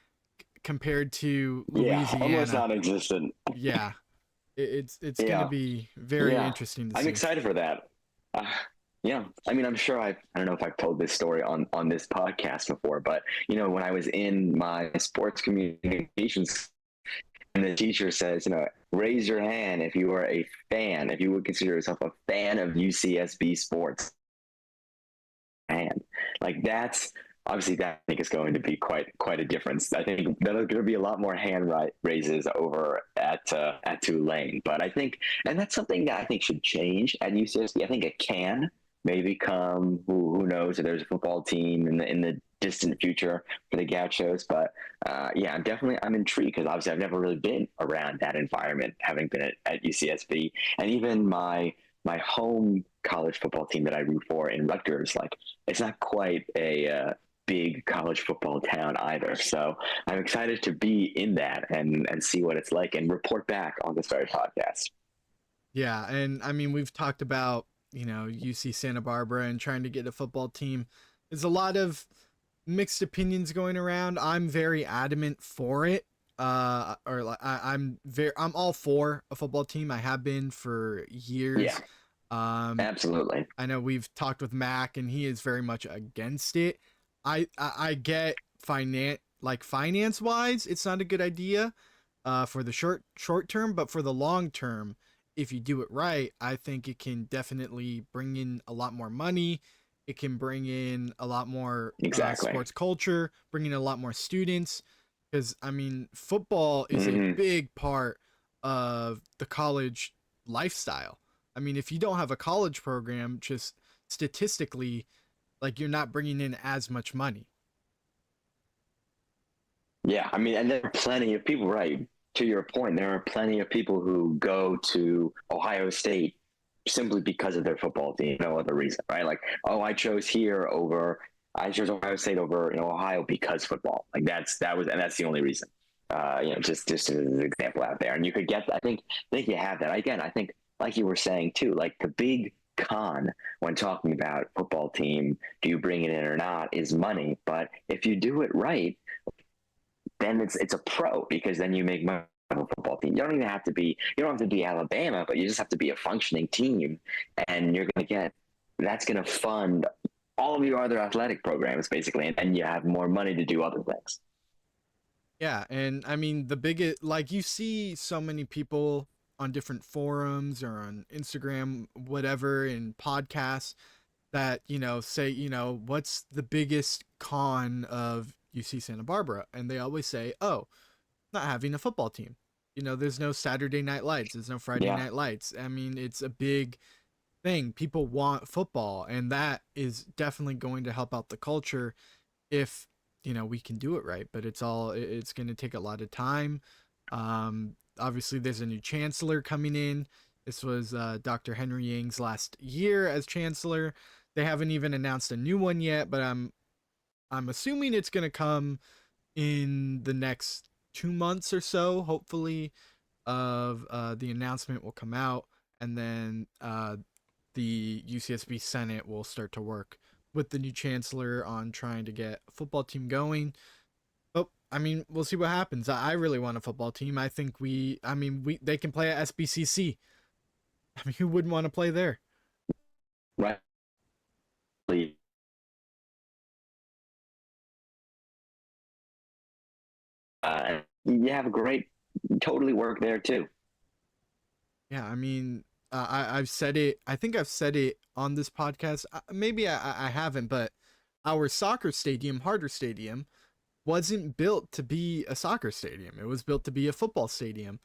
S1: compared to
S2: Yeah, almost
S1: Louisiana.
S2: non-existent.
S1: Yeah, it's going to
S2: Yeah,
S1: be very
S2: yeah.
S1: interesting to
S2: I'm
S1: see.
S2: excited for that. Uh, yeah, I mean, I'm sure I don't know if I've told this story on this podcast before, but when I was in my sports communications, and the teacher says, raise your hand if you are a fan, if you would consider yourself a fan of UCSB sports. And like that's obviously that I think is going to be quite a difference. I think there's going to be a lot more hand raises over at Tulane, but I think, and that's something that I think should change at UCSB. I think it can maybe come. Who knows if there's a football team in the distant future for the Gauchos, but yeah, I'm intrigued because obviously I've never really been around that environment, having been at UCSB, and even my home college football team that I root for in Rutgers, like it's not quite a big college football town either. So I'm excited to be in that and see what it's like and report back on this very podcast.
S1: Yeah, and I mean we've talked about, UC Santa Barbara and trying to get a football team. There's a lot of mixed opinions going around. I'm very adamant for it. Or like I'm all for a football team. I have been for
S2: Yeah,
S1: years. Um,
S2: absolutely.
S1: I know we've talked with Mac, and he is very much against it. I get finance wise, it's not a good idea, for the short term, but for the long term, if you do it right, I think it can definitely bring in a lot more money. It can bring in a lot more
S2: Exactly.
S1: sports culture, bring in a lot more students. Because I mean, football is a
S2: Hmm.
S1: big part of the college lifestyle. I mean, if you don't have a college program, just statistically, like you're not bringing in as much money.
S2: Yeah, I mean, and there are plenty of people, right? To your point, there are plenty of people who go to Ohio State simply because of their football team, no other reason, right? Like, oh, I chose Ohio State over Ohio because football. Like that's the only reason. Just as an example out there, and you could get. I think you have that again. I think, like you were saying too, like the big con when talking about football team, do you bring it in or not, is money. But if you do it right, then it's a pro because then you make money from a football team. You don't have to be Alabama, but you just have to be a functioning team, and that's gonna fund all of your other athletic programs basically, and then you have more money to do other things.
S1: Yeah, and I mean the biggest, like you see so many people on different forums or on Instagram, whatever, in podcasts that say what's the biggest con of UC Santa Barbara, and they always say, oh, not having a football team. There's no Saturday night lights, there's no Friday
S2: Yeah,
S1: night lights. I mean, it's a big thing. People want football, and that is definitely going to help out the culture if we can do it right. But it's going to take a lot of time. Obviously, there's a new chancellor coming in. This was Dr. Henry Yang's last year as chancellor. They haven't even announced a new one yet, but I'm assuming it's going to come in the next 2 months or so. Hopefully, of the announcement will come out, and then the UCSB Senate will start to work with the new chancellor on trying to get a football team going. But I mean, we'll see what happens. I really want a football team. I think they can play at SBCC. I mean, who wouldn't want to play there?
S2: right. You have a great, totally work there too.
S1: Yeah, I mean, I've said it. I think I've said it on this podcast. Maybe I haven't, but our soccer stadium, Harder Stadium, wasn't built to be a soccer stadium. It was built to be a football stadium.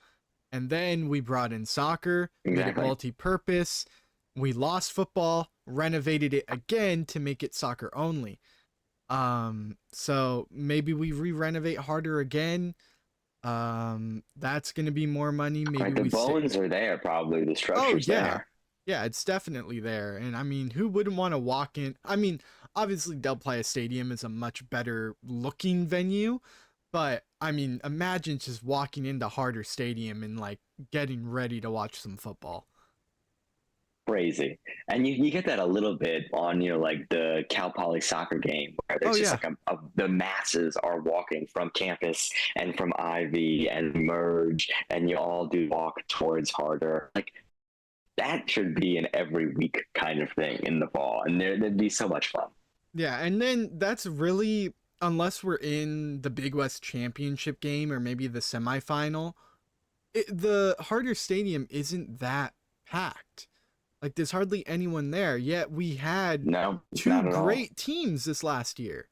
S1: And then we brought in soccer, made it
S2: Exactly.
S1: multi-purpose. We lost football, renovated it again to make it soccer only. So maybe we re-renovate Harder again. That's going to be more money. Maybe
S2: Right, the
S1: we say,
S2: bones are there, probably the
S1: oh
S2: structure's
S1: yeah,
S2: there.
S1: yeah, it's definitely there. And I mean, who wouldn't want to walk in? I mean, obviously Del Playa Stadium is a much better looking venue, but I mean, imagine just walking into Harder Stadium and like getting ready to watch some football.
S2: Crazy. And you get that a little bit on, like the Cal Poly soccer game where
S1: Oh
S2: there's just
S1: yeah.
S2: like the masses are walking from campus and from Ivy and Merge, and you all do walk towards Harder. Like that should be an every week kind of thing in the fall. And there'd be so much fun.
S1: Yeah, and then that's really, unless we're in the Big West Championship game or maybe the semifinal, the Harder Stadium isn't that packed. Like there's hardly anyone there. Yet we had
S2: No,
S1: two
S2: not at all.
S1: great teams this last year.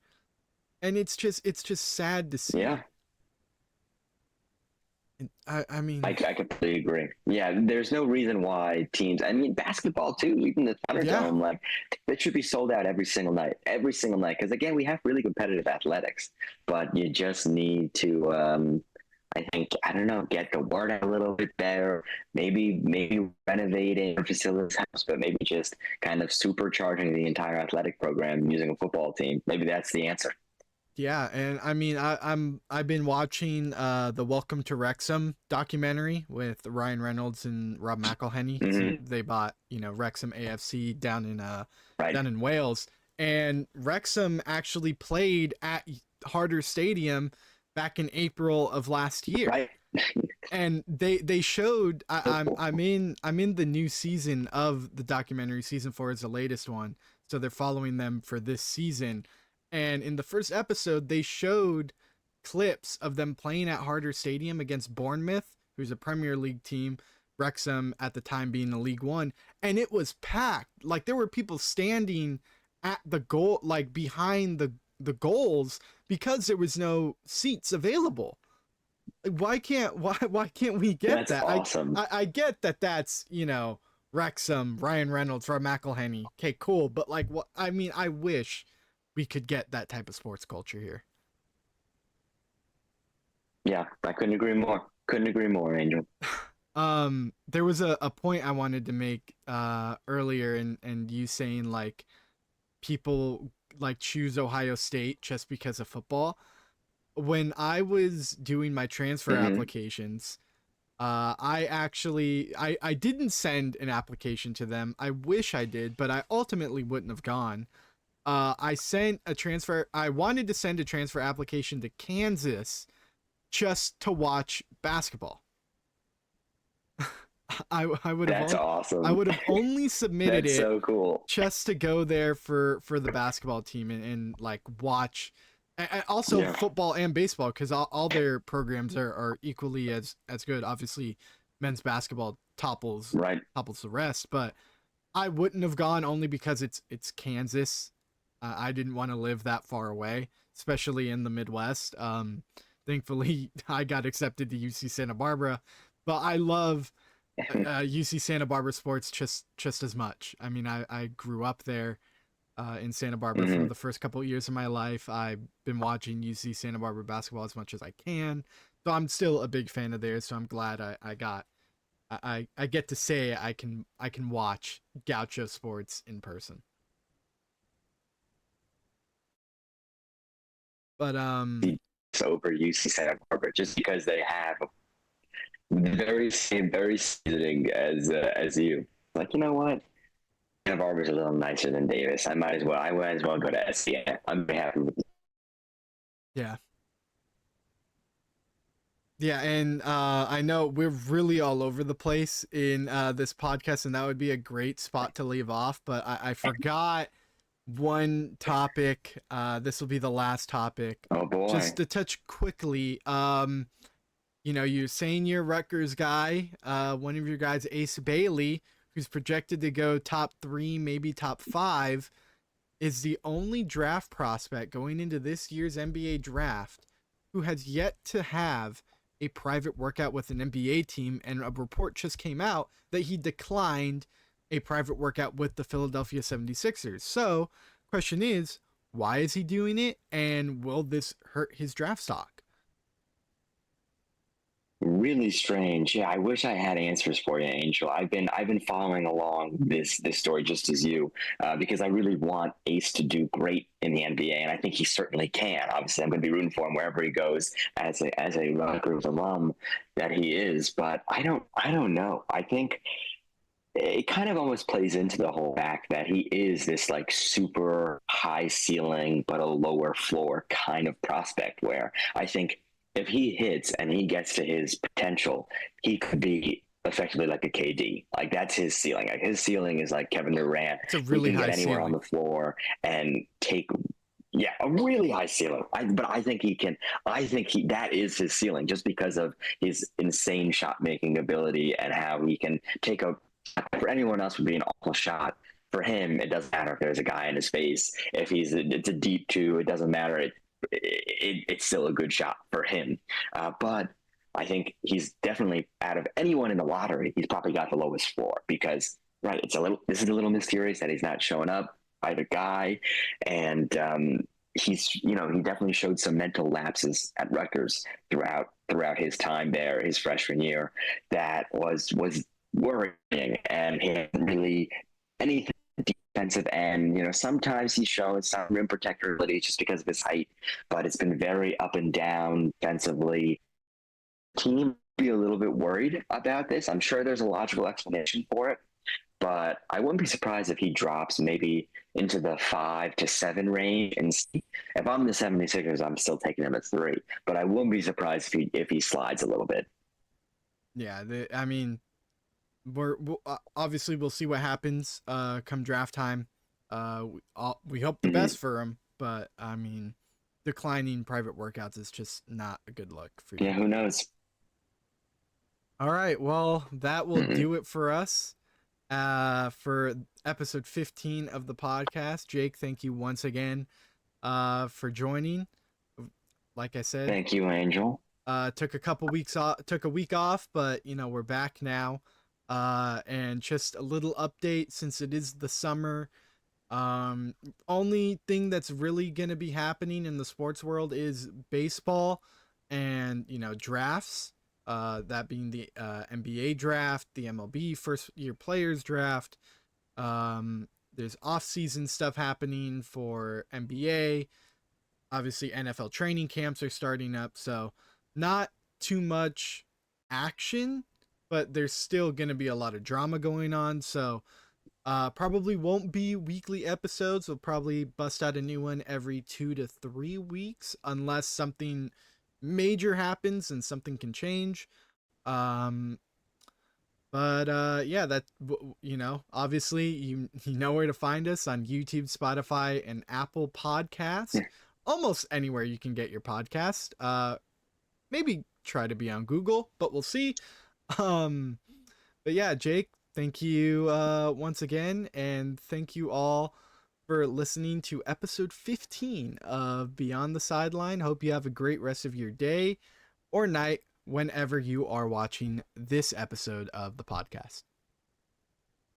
S1: And it's just sad to
S2: Yeah.
S1: see. And I mean,
S2: I completely agree. Yeah, there's no reason why teams, I mean, basketball too, even the
S1: yeah.
S2: Thunderdome, like, it should be sold out every single night. Because again, we have really competitive athletics, but you just need to, I think, I don't know, get the word out a little bit better. Maybe renovating facilities helps, but maybe just kind of supercharging the entire athletic program using a football team. Maybe that's the answer.
S1: Yeah, and I mean I've been watching the Welcome to Wrexham documentary with Ryan Reynolds and Rob McElhenney. So
S2: Hmm.
S1: they bought, Wrexham AFC
S2: Right.
S1: down in Wales, and Wrexham actually played at Harder Stadium back in April of last year.
S2: Right.
S1: And they showed
S2: So cool.
S1: I'm in the new season of the documentary. Season 4 is the latest one, so they're following them for this season. And in the first episode they showed clips of them playing at Harder Stadium against Bournemouth, who's a Premier League team, Wrexham at the time being a League One, and it was packed. Like there were people standing at the goal, like behind the goals, because there was no seats available. Why can't we get
S2: That's
S1: that?
S2: awesome.
S1: I get that that's, Wrexham, Ryan Reynolds, Rob McElhenney. Okay, cool, but like what I mean, I wish we could get that type of sports culture here.
S2: Yeah, I couldn't agree more. Couldn't agree more, Angel.
S1: There was a point I wanted to make earlier, and you saying like people like choose Ohio State just because of football. When I was doing my transfer
S2: Hmm.
S1: applications, I didn't send an application to them. I wish I did, but I ultimately wouldn't have gone. I sent a transfer. I wanted to send a transfer application to Kansas just to watch basketball. I would have
S2: That's
S1: only I
S2: awesome.
S1: would have only submitted
S2: That's
S1: it
S2: so cool.
S1: just to go there for the basketball team, and like watch, and also
S2: Yeah.
S1: football and baseball, because all their programs are equally as good. Obviously men's basketball
S2: Right.
S1: topples the rest, but I wouldn't have gone only because it's Kansas. I didn't want to live that far away, especially in the Midwest. Thankfully I got accepted to UC Santa Barbara, but I love UC Santa Barbara sports just as much. I mean, I grew up there in Santa Barbara for
S2: Hmm.
S1: the first couple of years of my life. I've been watching UC Santa Barbara basketball as much as I can, so I'm still a big fan of theirs. So I'm glad I get to say I can watch Gaucho sports in person. But
S2: It's over UC Santa Barbara just because they have the very seasoning as you. Like, you know what? Santa Barbara's a little nicer than Davis. I might as well go to SCN. I'm very happy with
S1: yeah. Yeah, and I know we're really all over the place in this podcast, and that would be a great spot to leave off. But I forgot one topic. This will be the last topic.
S2: Oh
S1: Just
S2: boy.
S1: to touch quickly, you're saying you're Rutgers guy. One of your guys, Ace Bailey, who's projected to go top 3, maybe top 5, is the only draft prospect going into this year's NBA draft who has yet to have a private workout with an NBA team. And a report just came out that he declined a private workout with the Philadelphia 76ers. So, question is, why is he doing it? And will this hurt his draft stock?
S2: really strange. Yeah, I wish I had answers for you, Angel. I've been following along this story just as you, because I really want Ace to do great in the NBA, and I think he certainly can. Obviously, I'm going to be rooting for him wherever he goes as a Rutgers alum that he is. But I don't know. I think it kind of almost plays into the whole fact that he is this like super high ceiling but a lower floor kind of prospect, where I think if he hits and he gets to his potential, he could be effectively like a KD. Like that's his ceiling. Like his ceiling is like Kevin Durant.
S1: It's a
S2: He
S1: really
S2: can get
S1: high
S2: anywhere on
S1: ceiling.
S2: the floor and take, yeah, a really high ceiling. But I think he can. I think that is his ceiling, just because of his insane shot making ability and how he can take a. For anyone else, would be an awful shot. For him, it doesn't matter if there's a guy in his face. If it's a deep two, it doesn't matter. It's still a good shot for him. But I think he's definitely, out of anyone in the lottery, he's probably got the lowest floor, because right, this is a little mysterious that he's not showing up, either guy, and he definitely showed some mental lapses at Rutgers throughout his time there, his freshman year, that was worrying, and he hadn't really anything defensive end. Sometimes he's shown some rim protector ability just because of his height, but it's been very up and down defensively. Team be a little bit worried about this. I'm sure there's a logical explanation for it, but I wouldn't be surprised if he drops maybe into the 5 to 7 range. And if I'm the 76ers, I'm still taking him at 3, but I wouldn't be surprised if he slides a little bit.
S1: Yeah, I mean, obviously we'll see what happens come draft time. We hope the
S2: Mhm.
S1: best for him, but I mean, declining private workouts is just not a good look for
S2: Yeah,
S1: you.
S2: who knows?
S1: All right, well, that will
S2: Mhm.
S1: do it for us for episode 15 of the podcast. Jake, thank you once again for joining. Like I said,
S2: Thank you, Angel.
S1: took a couple weeks off, took a week off, but we're back now. And just a little update, since it is the summer. Only thing that's really gonna be happening in the sports world is baseball and drafts. That being the NBA draft, the MLB first year players draft. There's off season stuff happening for NBA. Obviously, NFL training camps are starting up, so not too much action, but there's still gonna be a lot of drama going on. So probably won't be weekly episodes. We'll probably bust out a new one every 2 to 3 weeks, unless something major happens and something can change. Um, but yeah, that obviously you know where to find us on YouTube, Spotify, and Apple Podcast. Almost anywhere you can get your podcast. Maybe try to be on Google, but we'll see. Um, but yeah, Jake, thank you once again, and thank you all for listening to episode 15 of Beyond the Sideline. Hope you have a great rest of your day or night whenever you are watching this episode of the podcast.